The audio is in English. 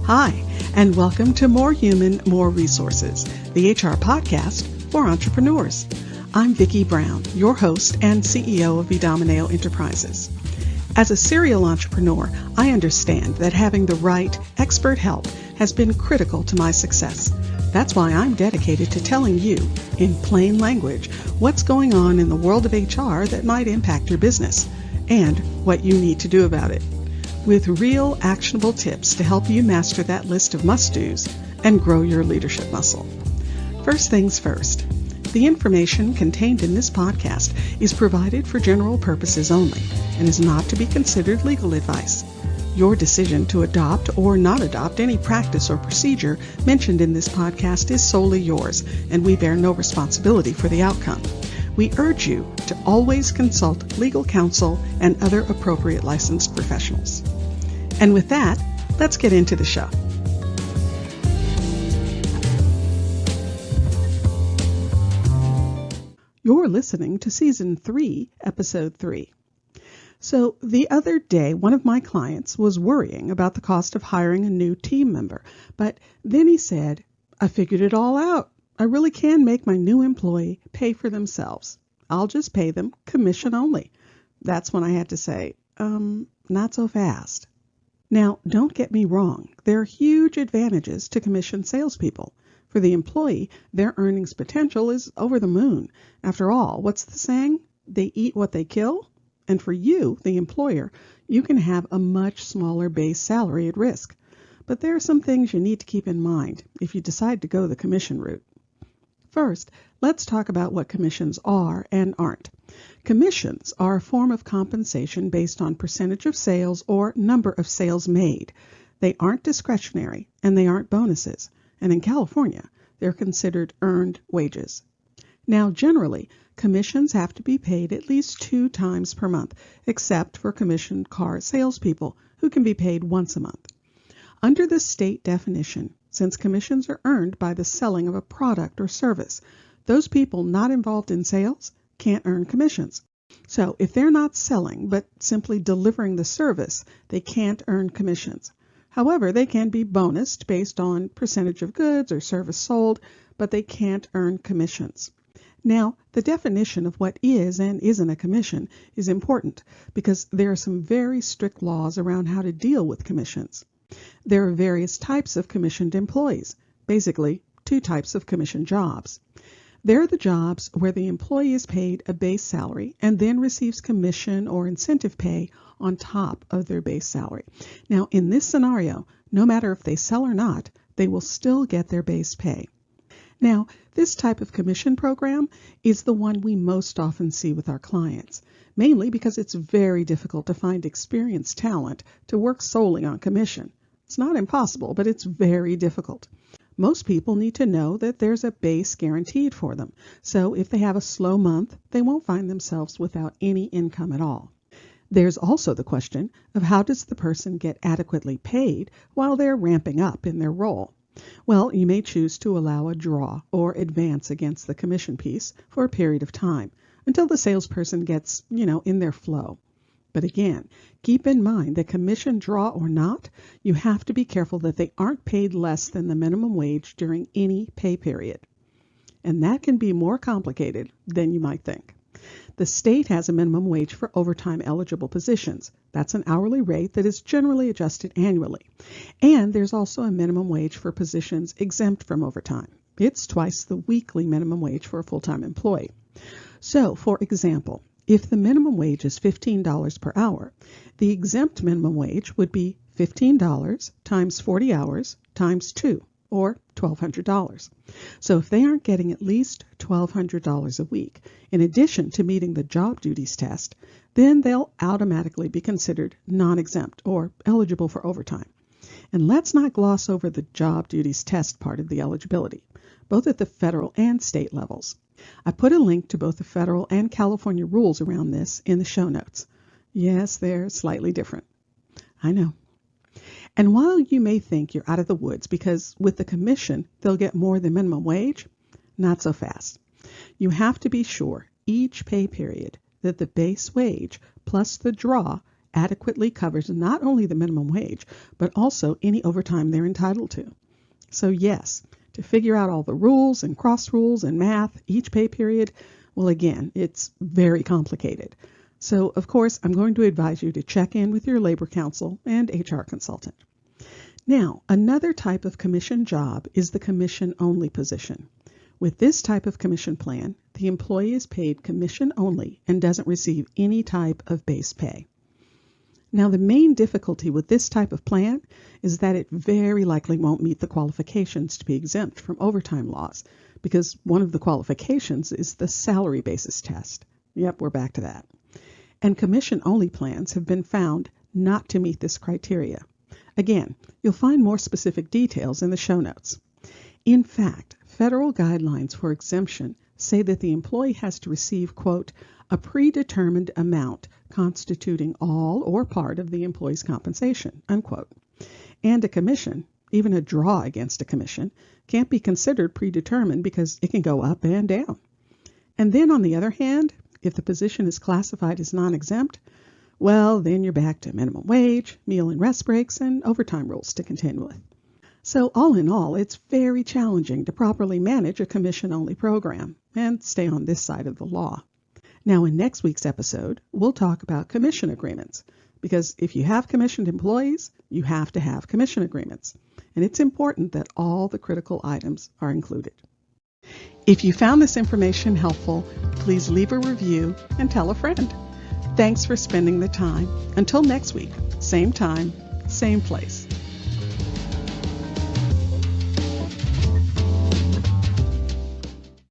Hi, and welcome to More Human, More Resources, the HR podcast for entrepreneurs. I'm Vicki Brown, your host and CEO of Vidamaneo Enterprises. As a serial entrepreneur, I understand that having the right expert help has been critical to my success. That's why I'm dedicated to telling you, in plain language, what's going on in the world of HR that might impact your business and what you need to do about it, with real actionable tips to help you master that list of must-dos and grow your leadership muscle. First things first, the information contained in this podcast is provided for general purposes only and is not to be considered legal advice. Your decision to adopt or not adopt any practice or procedure mentioned in this podcast is solely yours, and we bear no responsibility for the outcome. We urge you to always consult legal counsel and other appropriate licensed professionals. And with that, let's get into the show. You're listening to Season 3, Episode 3. So the other day, one of my clients was worrying about the cost of hiring a new team member, but then he said, I figured it all out. I really can make my new employee pay for themselves. I'll just pay them commission only. That's when I had to say, not so fast. Now, don't get me wrong. There are huge advantages to commission salespeople. For the employee, their earnings potential is over the moon. After all, what's the saying? They eat what they kill. And for you, the employer, you can have a much smaller base salary at risk. But there are some things you need to keep in mind if you decide to go the commission route. First, let's talk about what commissions are and aren't. Commissions are a form of compensation based on percentage of sales or number of sales made. They aren't discretionary and they aren't bonuses. And in California, they're considered earned wages. Now, generally, commissions have to be paid at least 2 times per month, except for commissioned car salespeople, who can be paid once a month. Under the state definition, since commissions are earned by the selling of a product or service, those people not involved in sales can't earn commissions. So if they're not selling, but simply delivering the service, they can't earn commissions. However, they can be bonused based on percentage of goods or service sold, but they can't earn commissions. Now, the definition of what is and isn't a commission is important because there are some very strict laws around how to deal with commissions. There are various types of commissioned employees, basically 2 types of commissioned jobs. There are the jobs where the employee is paid a base salary and then receives commission or incentive pay on top of their base salary. Now, in this scenario, no matter if they sell or not, they will still get their base pay. Now, this type of commission program is the one we most often see with our clients, mainly because it's very difficult to find experienced talent to work solely on commission. It's not impossible, but it's very difficult. Most people need to know that there's a base guaranteed for them, so if they have a slow month, they won't find themselves without any income at all. There's also the question of how does the person get adequately paid while they're ramping up in their role? Well, you may choose to allow a draw or advance against the commission piece for a period of time until the salesperson gets, in their flow. But again, keep in mind that commission draw or not, you have to be careful that they aren't paid less than the minimum wage during any pay period. And that can be more complicated than you might think. The state has a minimum wage for overtime eligible positions. That's an hourly rate that is generally adjusted annually. And there's also a minimum wage for positions exempt from overtime. It's twice the weekly minimum wage for a full-time employee. So, for example, if the minimum wage is $15 per hour, the exempt minimum wage would be $15 times 40 hours times 2, or $1,200. So if they aren't getting at least $1,200 a week, in addition to meeting the job duties test, then they'll automatically be considered non-exempt or eligible for overtime. And let's not gloss over the job duties test part of the eligibility, both at the federal and state levels. I put a link to both the federal and California rules around this in the show notes. Yes, they're slightly different. I know. And while you may think you're out of the woods because with the commission they'll get more than minimum wage, not so fast. You have to be sure each pay period that the base wage plus the draw adequately covers not only the minimum wage, but also any overtime they're entitled to. So yes, to figure out all the rules and cross rules and math each pay period, well, again, it's very complicated. So, of course, I'm going to advise you to check in with your labor counsel and HR consultant. Now, another type of commission job is the commission-only position. With this type of commission plan, the employee is paid commission only and doesn't receive any type of base pay. Now, the main difficulty with this type of plan is that it very likely won't meet the qualifications to be exempt from overtime laws, because one of the qualifications is the salary basis test. Yep, we're back to that. And commission-only plans have been found not to meet this criteria. Again, you'll find more specific details in the show notes. In fact, federal guidelines for exemption say that the employee has to receive, quote, a predetermined amount constituting all or part of the employee's compensation, unquote. And a commission, even a draw against a commission, can't be considered predetermined because it can go up and down. And then on the other hand, if the position is classified as non-exempt, well, then you're back to minimum wage, meal and rest breaks, and overtime rules to contend with. So all in all, it's very challenging to properly manage a commission-only program and stay on this side of the law. Now, in next week's episode, we'll talk about commission agreements, because if you have commissioned employees, you have to have commission agreements, and it's important that all the critical items are included. If you found this information helpful, please leave a review and tell a friend. Thanks for spending the time. Until next week, same time, same place.